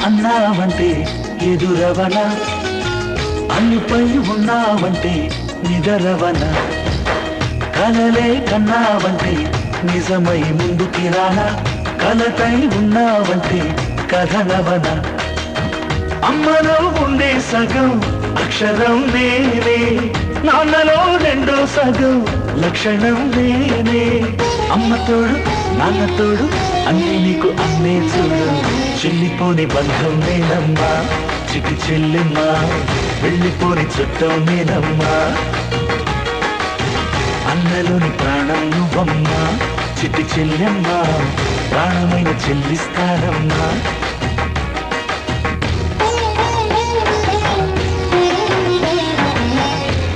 అన్నావంటే ఎదురవన, అన్నిపై ఉన్నావంటే నిదరవన, కలలే కన్నావంటే నిజమై ముందుకి రానా, కలతై ఉన్నావంటే కథలవన. అమ్మలో ఉండే సగం అక్షరం నేనే, నాన్నలో రెండో సగం లక్షణం నేనే. అమ్మ తోడు నాన్న తోడు అన్నీ నీకు అన్నే చూడు, చెల్లిపోని బంధం నేనమ్మా చిటి చెల్లెమ్మా, వెళ్ళిపోని చుట్టం నేనమ్మా. అన్నలోని ప్రాణం నువ్వమ్మా చిటి చెల్లెమ్మా, ప్రాణమైన చెల్లిస్తానమ్మా.